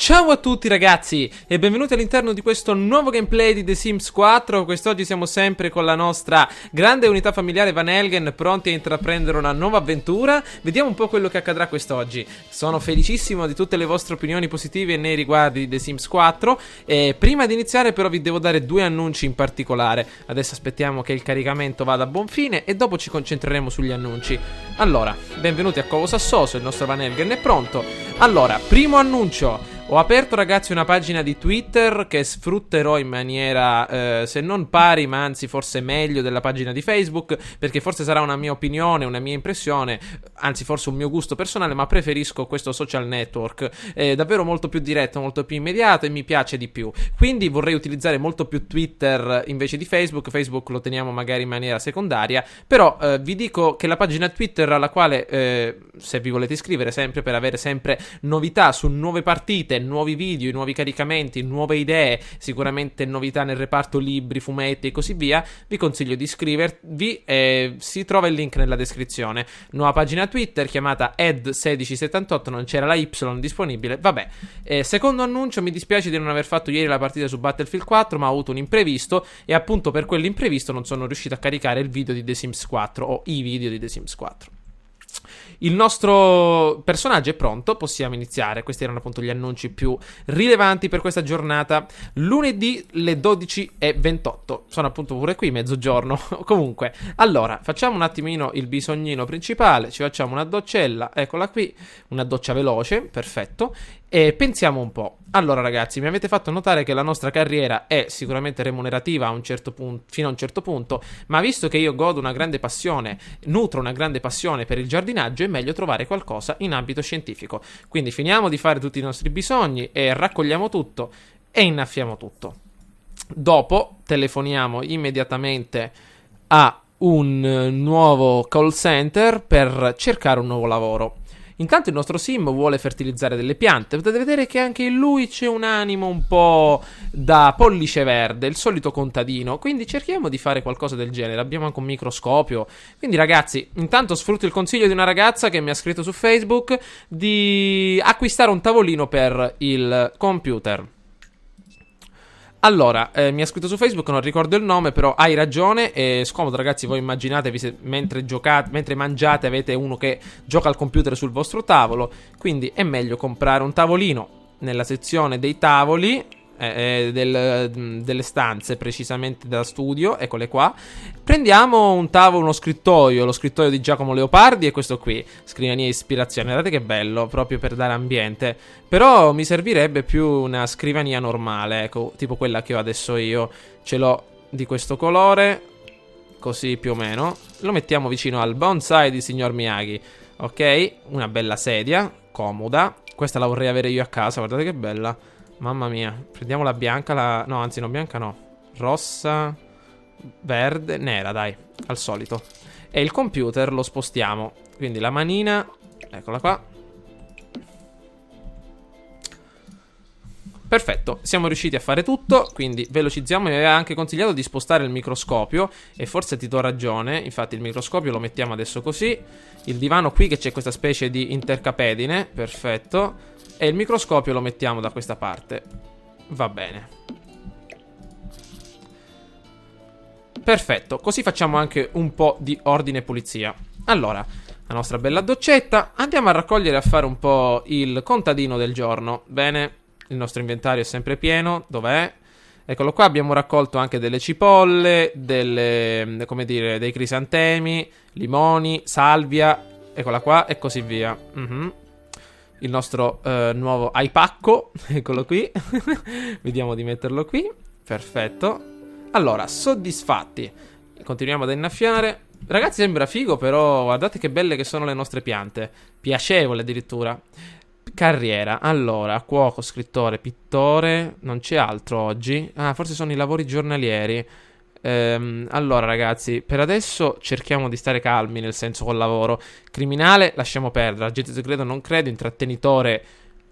Ciao a tutti ragazzi e benvenuti all'interno di questo nuovo gameplay di The Sims 4. Quest'oggi siamo sempre con la nostra grande unità familiare Van Helgen, pronti a intraprendere una nuova avventura. Vediamo un po' quello che accadrà quest'oggi. Sono felicissimo di tutte le vostre opinioni positive nei riguardi di The Sims 4 e prima di iniziare però vi devo dare due annunci in particolare. Adesso aspettiamo che il caricamento vada a buon fine e dopo ci concentreremo sugli annunci. Allora, benvenuti a Covo Sassoso, il nostro Van Helgen è pronto. Allora, primo annuncio. Ho aperto ragazzi una pagina di Twitter che sfrutterò in maniera se non pari ma anzi forse meglio della pagina di Facebook, perché forse sarà una mia opinione, una mia impressione, anzi forse un mio gusto personale, ma preferisco questo social network, è davvero molto più diretto, molto più immediato e mi piace di più, quindi vorrei utilizzare molto più Twitter invece di Facebook. Facebook lo teniamo magari in maniera secondaria, però vi dico che la pagina Twitter alla quale se vi volete iscrivere sempre per avere sempre novità su nuove partite, nuovi video, nuovi caricamenti, nuove idee, sicuramente novità nel reparto libri, fumetti e così via, vi consiglio di iscrivervi, si trova il link nella descrizione. Nuova pagina Twitter chiamata ed1678, non c'era la Y disponibile, vabbè. Secondo annuncio, mi dispiace di non aver fatto ieri la partita su Battlefield 4, ma ho avuto un imprevisto e appunto per quell'imprevisto non sono riuscito a caricare il video di The Sims 4 o i video di The Sims 4. Il nostro personaggio è pronto, possiamo iniziare. Questi erano appunto gli annunci più rilevanti per questa giornata. Lunedì le 12:28. Sono appunto pure qui, mezzogiorno. Comunque, allora, facciamo un attimino il bisognino principale. Ci facciamo una doccella, eccola qui. Una doccia veloce, perfetto. E pensiamo un po'. Allora ragazzi, mi avete fatto notare che la nostra carriera è sicuramente remunerativa a un certo punto, fino a un certo punto, ma visto che io godo una grande passione, nutro una grande passione per il giardinaggio, è meglio trovare qualcosa in ambito scientifico. Quindi finiamo di fare tutti i nostri bisogni e raccogliamo tutto e innaffiamo tutto. Dopo telefoniamo immediatamente a un nuovo call center per cercare un nuovo lavoro. Intanto il nostro sim vuole fertilizzare delle piante. Potete vedere che anche in lui c'è un animo un po' da pollice verde, il solito contadino. Quindi cerchiamo di fare qualcosa del genere. Abbiamo anche un microscopio. Quindi ragazzi, intanto sfrutto il consiglio di una ragazza che mi ha scritto su Facebook di acquistare un tavolino per il computer. Allora, mi ha scritto su Facebook, non ricordo il nome, però hai ragione, è scomodo ragazzi, voi immaginatevi se mentre giocate, mentre mangiate avete uno che gioca al computer sul vostro tavolo, quindi è meglio comprare un tavolino nella sezione dei tavoli, delle stanze precisamente da studio, eccole qua. Prendiamo un tavolo, uno scrittoio, lo scrittoio di Giacomo Leopardi e questo qui, scrivania ispirazione, guardate che bello, proprio per dare ambiente. Però mi servirebbe più una scrivania normale, ecco, tipo quella che ho adesso io, ce l'ho di questo colore, così più o meno. Lo mettiamo vicino al bonsai di signor Miyagi, ok? Una bella sedia, comoda, questa la vorrei avere io a casa, guardate che bella. Mamma mia, prendiamo la bianca, no anzi no bianca no, rossa, verde, nera dai, al solito. E il computer lo spostiamo, quindi la manina, eccola qua. Perfetto, siamo riusciti a fare tutto, quindi velocizziamo. Mi aveva anche consigliato di spostare il microscopio e forse ti do ragione, infatti il microscopio lo mettiamo adesso così. Il divano qui che c'è questa specie di intercapedine, perfetto. E il microscopio lo mettiamo da questa parte. Va bene. Perfetto, così facciamo anche un po' di ordine e pulizia. Allora, la nostra bella doccetta. Andiamo a raccogliere e a fare un po' il contadino del giorno. Bene, il nostro inventario è sempre pieno. Dov'è? Eccolo qua, abbiamo raccolto anche delle cipolle, delle, come dire, dei crisantemi, limoni, salvia, eccola qua e così via. Il nostro nuovo aipacco, eccolo qui. Vediamo di metterlo qui. Perfetto. Allora, soddisfatti. Continuiamo ad innaffiare. Ragazzi, sembra figo, però guardate che belle che sono le nostre piante. Piacevole addirittura. Carriera. Allora, cuoco, scrittore, pittore. Non c'è altro oggi. Ah, forse sono i lavori giornalieri. Allora ragazzi, per adesso cerchiamo di stare calmi, nel senso col lavoro. Criminale lasciamo perdere, agente segreto non credo, intrattenitore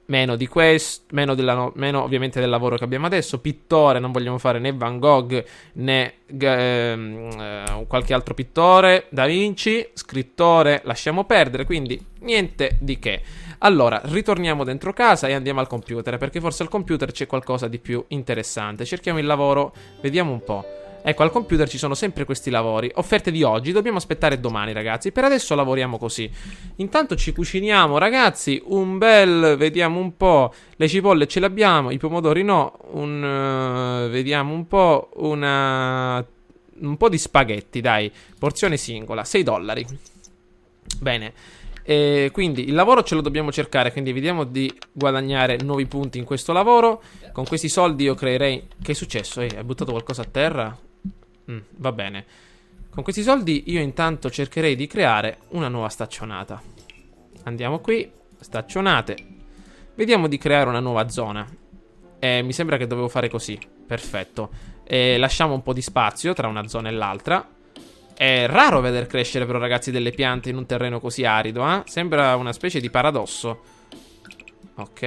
meno di questo, meno ovviamente del lavoro che abbiamo adesso. Pittore non vogliamo fare né Van Gogh né qualche altro pittore, Da Vinci. Scrittore lasciamo perdere, quindi niente di che. Allora, ritorniamo dentro casa e andiamo al computer, perché forse al computer c'è qualcosa di più interessante. Cerchiamo il lavoro, vediamo un po'. Ecco, al computer ci sono sempre questi lavori. Offerte di oggi, dobbiamo aspettare domani, ragazzi. Per adesso lavoriamo così. Intanto ci cuciniamo, ragazzi, un bel... Vediamo un po'. Le cipolle ce le abbiamo, i pomodori no. Vediamo un po'. Un po' di spaghetti, dai. Porzione singola, 6 dollari. Bene. Quindi il lavoro ce lo dobbiamo cercare. Quindi vediamo di guadagnare nuovi punti in questo lavoro. Con questi soldi io creerei... Che è successo? Hai buttato qualcosa a terra? Va bene. Con questi soldi io intanto cercherei di creare una nuova staccionata. Andiamo qui. Staccionate. Vediamo di creare una nuova zona. Mi sembra che dovevo fare così. Perfetto. Lasciamo un po' di spazio tra una zona e l'altra. È raro veder crescere però, ragazzi, delle piante in un terreno così arido, eh? Sembra una specie di paradosso. Ok.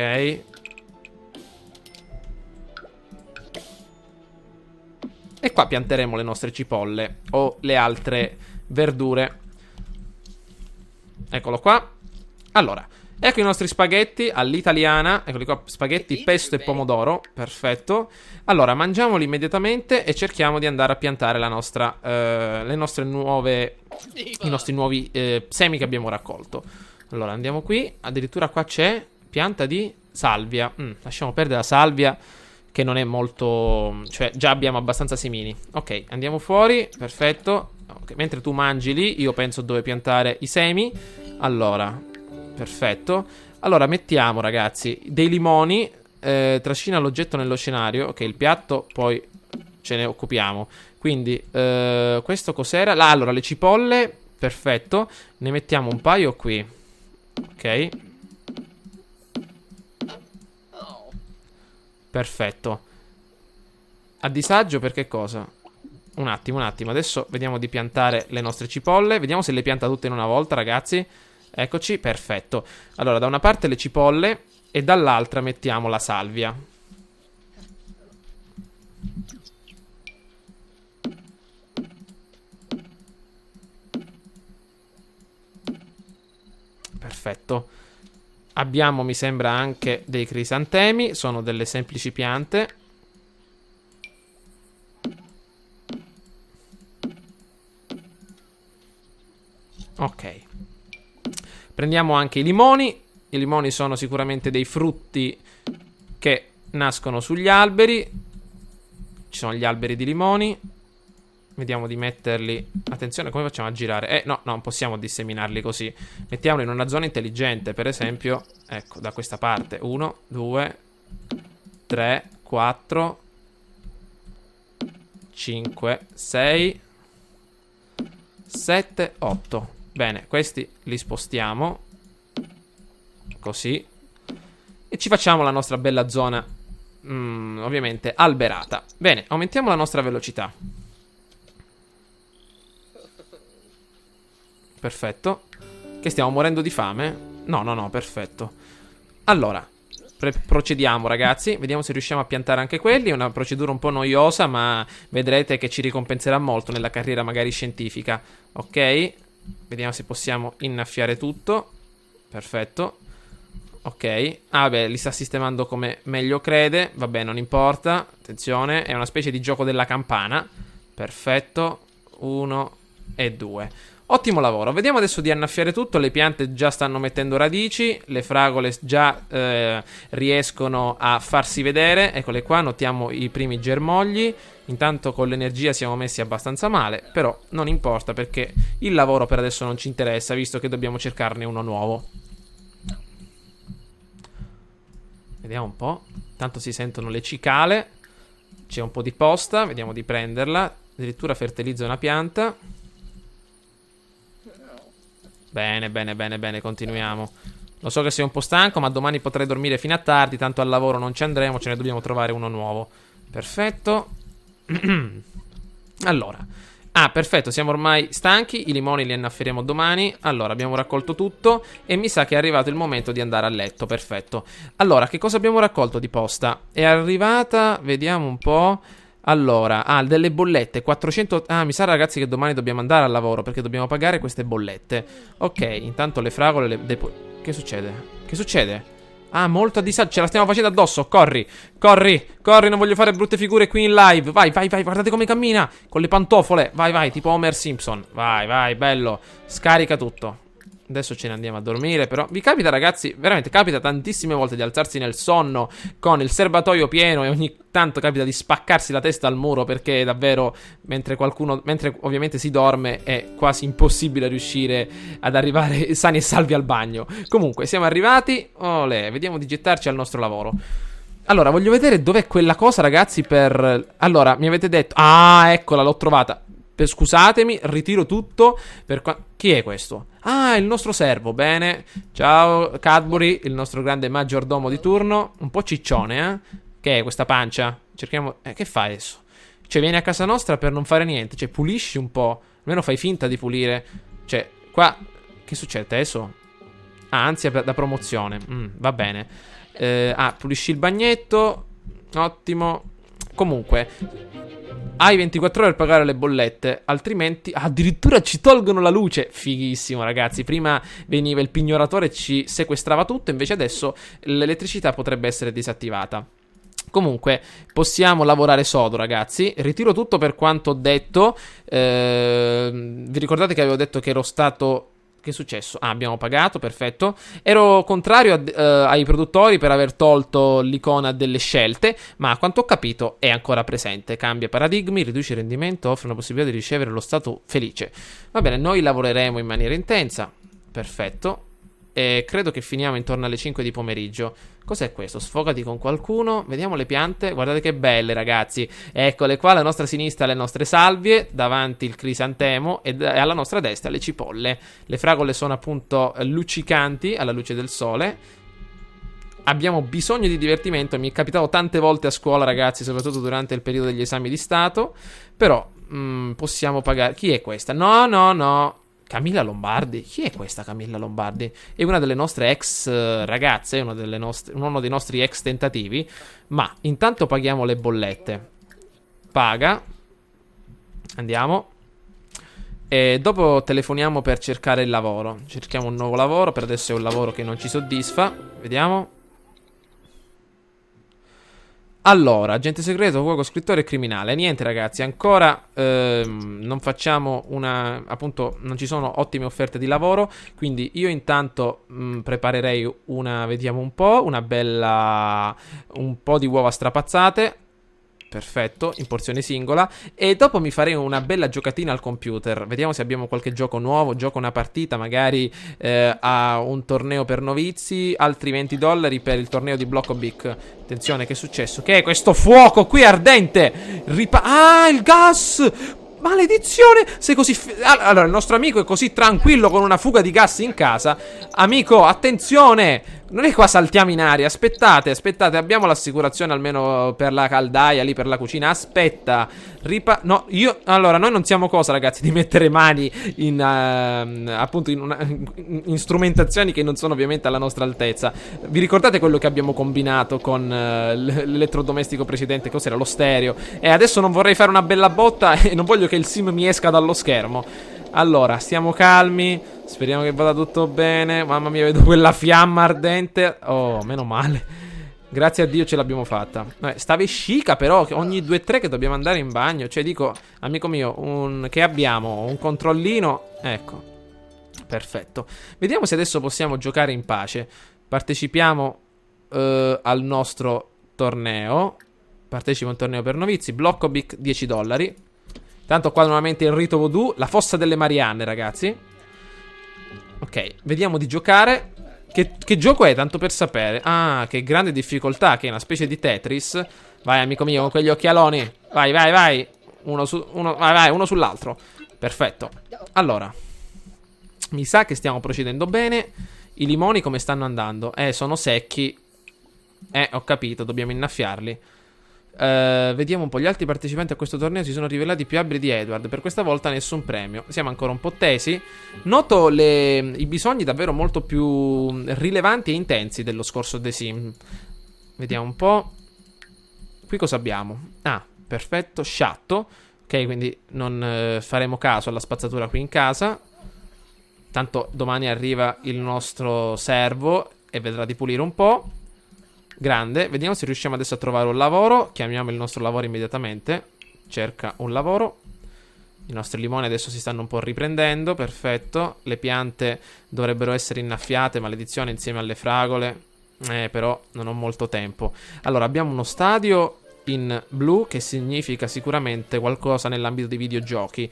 E qua pianteremo le nostre cipolle o le altre verdure. Eccolo qua. Allora, ecco i nostri spaghetti all'italiana. Eccoli qua, spaghetti, pesto e pomodoro. Perfetto. Allora, mangiamoli immediatamente e cerchiamo di andare a piantare la nostra, i nostri nuovi semi che abbiamo raccolto. Allora, andiamo qui. Addirittura qua c'è pianta di salvia. Lasciamo perdere la salvia, che non è molto... Cioè, già abbiamo abbastanza semini. Ok, andiamo fuori. Perfetto. Okay, mentre tu mangi lì, io penso dove piantare i semi. Allora, perfetto. Allora, mettiamo, ragazzi, dei limoni. Trascina l'oggetto nello scenario. Ok, il piatto, poi ce ne occupiamo. Quindi, questo cos'era? Allora, le cipolle. Perfetto. Ne mettiamo un paio qui. Ok. Perfetto. A disagio per che cosa? Un attimo. Adesso vediamo di piantare le nostre cipolle. Vediamo se le pianta tutte in una volta, ragazzi. Eccoci, perfetto. Allora, da una parte le cipolle e dall'altra mettiamo la salvia. Perfetto. Abbiamo, mi sembra, anche dei crisantemi. Sono delle semplici piante. Ok. Prendiamo anche i limoni. I limoni sono sicuramente dei frutti che nascono sugli alberi. Ci sono gli alberi di limoni. Vediamo di metterli. Attenzione, come facciamo a girare? No, non possiamo disseminarli così. Mettiamoli in una zona intelligente. Per esempio, ecco, da questa parte. 1, 2, 3, 4, 5, 6, 7, 8. Bene, questi li spostiamo. Così. E ci facciamo la nostra bella zona, ovviamente, alberata. Bene, aumentiamo la nostra velocità. Perfetto. Che stiamo morendo di fame? No, perfetto. Allora, procediamo, ragazzi. Vediamo se riusciamo a piantare anche quelli. È una procedura un po' noiosa, ma vedrete che ci ricompenserà molto nella carriera magari scientifica. Ok. Vediamo se possiamo innaffiare tutto. Perfetto. Ok. Ah, beh, li sta sistemando come meglio crede. Vabbè, non importa. Attenzione, è una specie di gioco della campana. Perfetto. 1 e 2. Ottimo lavoro. Vediamo adesso di annaffiare tutto. Le piante già stanno mettendo radici. Le fragole già riescono a farsi vedere. Eccole qua, notiamo i primi germogli. Intanto con l'energia siamo messi abbastanza male. Però non importa, perché il lavoro per adesso non ci interessa, visto che dobbiamo cercarne uno nuovo. Vediamo un po'. Tanto si sentono le cicale. C'è un po' di posta. Vediamo di prenderla. Addirittura fertilizza una pianta. Bene, continuiamo. Lo so che sei un po' stanco, ma domani potrai dormire fino a tardi. Tanto al lavoro non ci andremo, ce ne dobbiamo trovare uno nuovo. Perfetto. Allora. Ah, perfetto, siamo ormai stanchi. I limoni li annafferemo domani. Allora, abbiamo raccolto tutto e mi sa che è arrivato il momento di andare a letto. Perfetto. Allora, che cosa abbiamo raccolto di posta? È arrivata, vediamo un po', Allora, delle bollette, 400... Ah, mi sa ragazzi che domani dobbiamo andare al lavoro perché dobbiamo pagare queste bollette. Ok, intanto le fragole Che succede? Che succede? Ah, molto a disagio, ce la stiamo facendo addosso, corri, corri, corri, non voglio fare brutte figure qui in live. Vai, vai, vai, guardate come cammina, con le pantofole, vai, vai, tipo Homer Simpson. Vai, vai, bello, scarica tutto. Adesso ce ne andiamo a dormire, però vi capita ragazzi, veramente capita tantissime volte di alzarsi nel sonno con il serbatoio pieno e ogni tanto capita di spaccarsi la testa al muro perché davvero mentre ovviamente si dorme è quasi impossibile riuscire ad arrivare sani e salvi al bagno. Comunque siamo arrivati, olè, vediamo di gettarci al nostro lavoro. Allora, voglio vedere dov'è quella cosa ragazzi per... Allora, mi avete detto... Ah, eccola, l'ho trovata. Scusatemi, ritiro tutto. Chi è questo? Ah, il nostro servo, bene. Ciao Cadbury, il nostro grande maggiordomo di turno. Un po' ciccione, eh? Che è questa pancia? Cerchiamo... che fai adesso? Cioè, vieni a casa nostra per non fare niente. Cioè, pulisci un po'. Almeno fai finta di pulire. Cioè, qua... Che succede adesso? Ah, ansia da promozione. Va bene. Pulisci il bagnetto. Ottimo. Comunque... Hai 24 ore per pagare le bollette, altrimenti addirittura ci tolgono la luce. Fighissimo ragazzi, prima veniva il pignoratore e ci sequestrava tutto, invece adesso l'elettricità potrebbe essere disattivata. Comunque possiamo lavorare sodo ragazzi. Ritiro tutto per quanto ho detto. Vi ricordate che avevo detto che ero stato... Che è successo? Ah, abbiamo pagato, perfetto. Ero contrario ai produttori per aver tolto l'icona delle scelte, ma a quanto ho capito è ancora presente. Cambia paradigmi, riduce il rendimento, offre la possibilità di ricevere lo stato felice. Va bene, noi lavoreremo in maniera intensa. Perfetto. E credo che finiamo intorno alle 5 di pomeriggio. Cos'è questo? Sfogati con qualcuno. Vediamo le piante. Guardate che belle ragazzi. Eccole qua, alla nostra sinistra le nostre salvie, davanti il crisantemo e alla nostra destra le cipolle. Le fragole sono appunto luccicanti alla luce del sole. Abbiamo bisogno di divertimento. Mi è capitato tante volte a scuola ragazzi, soprattutto durante il periodo degli esami di Stato. Però possiamo pagare. Chi è questa? No, no, no. Camilla Lombardi? Chi è questa Camilla Lombardi? È una delle nostre ex ragazze, uno dei nostri ex tentativi. Ma intanto paghiamo le bollette. Paga. Andiamo. E dopo telefoniamo per cercare il lavoro. Cerchiamo un nuovo lavoro. Per adesso è un lavoro che non ci soddisfa. Vediamo. Allora, agente segreto, cuoco, scrittore e criminale. Niente ragazzi, ancora non facciamo appunto, non ci sono ottime offerte di lavoro. Quindi io intanto preparerei vediamo un po', un po' di uova strapazzate. Perfetto, in porzione singola. E dopo mi farei una bella giocatina al computer. Vediamo se abbiamo qualche gioco nuovo. Gioco una partita magari a un torneo per novizi. Altri $20 per il torneo di Blocco Big. Attenzione, che è successo? Che è questo fuoco qui ardente? Il gas! Maledizione! Sei così... Allora, il nostro amico è così tranquillo con una fuga di gas in casa. Amico, attenzione! Non è qua saltiamo in aria. Aspettate, aspettate. Abbiamo l'assicurazione almeno per la caldaia, lì per la cucina. Aspetta. No, allora, noi non siamo cosa, ragazzi, di mettere mani in... appunto, in strumentazioni che non sono ovviamente alla nostra altezza. Vi ricordate quello che abbiamo combinato con l'elettrodomestico precedente? Cos'era? Lo stereo. E adesso non vorrei fare una bella botta e non voglio che il sim mi esca dallo schermo. Allora, stiamo calmi. Speriamo che vada tutto bene. Mamma mia, vedo quella fiamma ardente. Oh, meno male. Grazie a Dio ce l'abbiamo fatta. Stava scicca però ogni 2-3 che dobbiamo andare in bagno. Cioè dico, amico mio, che abbiamo? Un controllino. Ecco. Perfetto. Vediamo se adesso possiamo giocare in pace. Partecipiamo al nostro torneo. Partecipa a un torneo per novizi. Blocco Big $10. Tanto qua normalmente il rito voodoo. La fossa delle Marianne, ragazzi. Ok, vediamo di giocare. Che gioco è, tanto per sapere? Ah, che grande difficoltà, che è una specie di Tetris. Vai, amico mio, con quegli occhialoni. Vai, vai, vai. Vai, uno sull'altro. Perfetto. Allora, mi sa che stiamo procedendo bene. I limoni come stanno andando? Sono secchi. Ho capito, dobbiamo innaffiarli. Vediamo un po'. Gli altri partecipanti a questo torneo si sono rivelati più abili di Edward. Per questa volta nessun premio. Siamo ancora un po' tesi. Noto i bisogni davvero molto più rilevanti e intensi dello scorso The Sim. Vediamo un po'. Qui cosa abbiamo? Ah, perfetto, sciatto. Ok, quindi non faremo caso alla spazzatura qui in casa. Tanto domani arriva il nostro servo e vedrà di pulire un po'. Grande, vediamo se riusciamo adesso a trovare un lavoro. Chiamiamo il nostro lavoro immediatamente. Cerca un lavoro. I nostri limoni adesso si stanno un po' riprendendo, perfetto. Le piante dovrebbero essere innaffiate, maledizione, insieme alle fragole. Però non ho molto tempo. Allora, abbiamo uno stadio in blu, che significa sicuramente qualcosa nell'ambito dei videogiochi.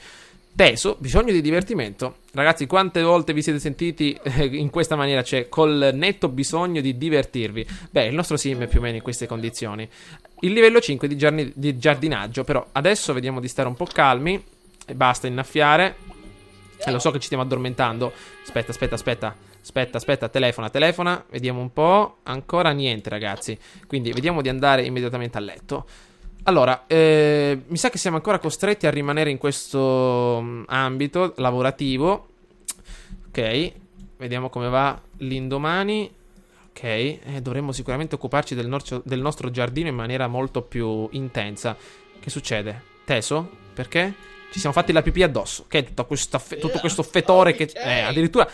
Teso, bisogno di divertimento. Ragazzi, quante volte vi siete sentiti in questa maniera? Cioè, col netto bisogno di divertirvi. Beh, il nostro sim è più o meno in queste condizioni. Il livello 5 di giardinaggio. Però adesso vediamo di stare un po' calmi. E basta innaffiare. Lo so che ci stiamo addormentando. Aspetta, telefona. Vediamo un po'. Ancora niente, ragazzi. Quindi vediamo di andare immediatamente a letto. Allora, mi sa che siamo ancora costretti a rimanere in questo ambito lavorativo. Ok, vediamo come va l'indomani. Ok, dovremmo sicuramente occuparci del nostro giardino in maniera molto più intensa. Che succede? Teso? Perché? Ci siamo fatti la pipì addosso. Che è tutto questo fetore che... addirittura...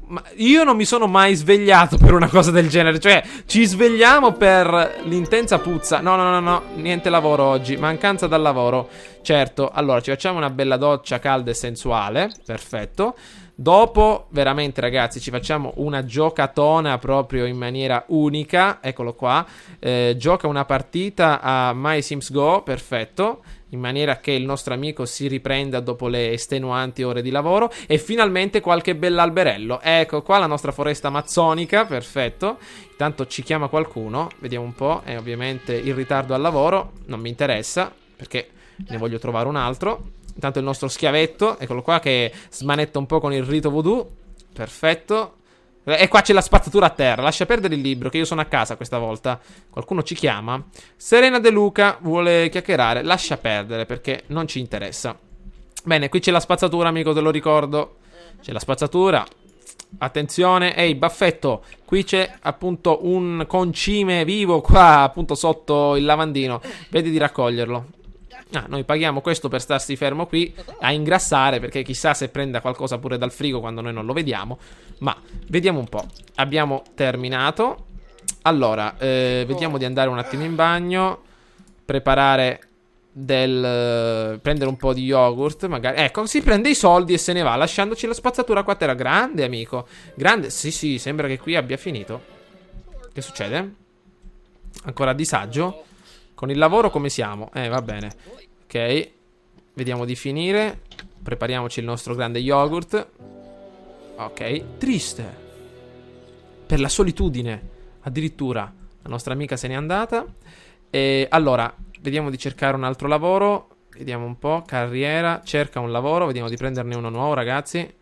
Ma io non mi sono mai svegliato per una cosa del genere. Cioè, ci svegliamo per l'intensa puzza. No, niente lavoro oggi. Mancanza dal lavoro. Certo, allora ci facciamo una bella doccia calda e sensuale. Perfetto. Dopo, veramente ragazzi, ci facciamo una giocatona proprio in maniera unica. Eccolo qua. Gioca una partita a My Sims Go. Perfetto. In maniera che il nostro amico si riprenda dopo le estenuanti ore di lavoro. E finalmente qualche bell'alberello. Ecco qua la nostra foresta amazzonica. Perfetto. Intanto ci chiama qualcuno. Vediamo un po'. E ovviamente il ritardo al lavoro non mi interessa, perché ne voglio trovare un altro. Intanto il nostro schiavetto, eccolo qua, che smanetta un po' con il rito voodoo. Perfetto. E qua c'è la spazzatura a terra. Lascia perdere il libro, che io sono a casa questa volta. Qualcuno ci chiama. Serena De Luca vuole chiacchierare. Lascia perdere, perché non ci interessa. Bene, qui c'è la spazzatura, amico, te lo ricordo. C'è la spazzatura. Attenzione. Ehi, baffetto. Qui c'è appunto un concime vivo qua, appunto sotto il lavandino. Vedi di raccoglierlo. Noi paghiamo questo per starsi fermo qui a ingrassare, perché chissà se prenda qualcosa pure dal frigo quando noi non lo vediamo. Ma vediamo un po'. Abbiamo terminato. Allora, vediamo di andare un attimo in bagno. Preparare prendere un po' di yogurt magari. Ecco, si prende i soldi e se ne va, lasciandoci la spazzatura qua a terra. Grande, amico. Grande. Sì, sembra che qui abbia finito. Che succede? Ancora a disagio? Con il lavoro come siamo? Va bene. Ok. Vediamo di finire. Prepariamoci il nostro grande yogurt. Ok. Triste. Per la solitudine. Addirittura. La nostra amica se n'è andata. E allora, vediamo di cercare un altro lavoro. Vediamo un po'. Carriera. Cerca un lavoro. Vediamo di prenderne uno nuovo, ragazzi.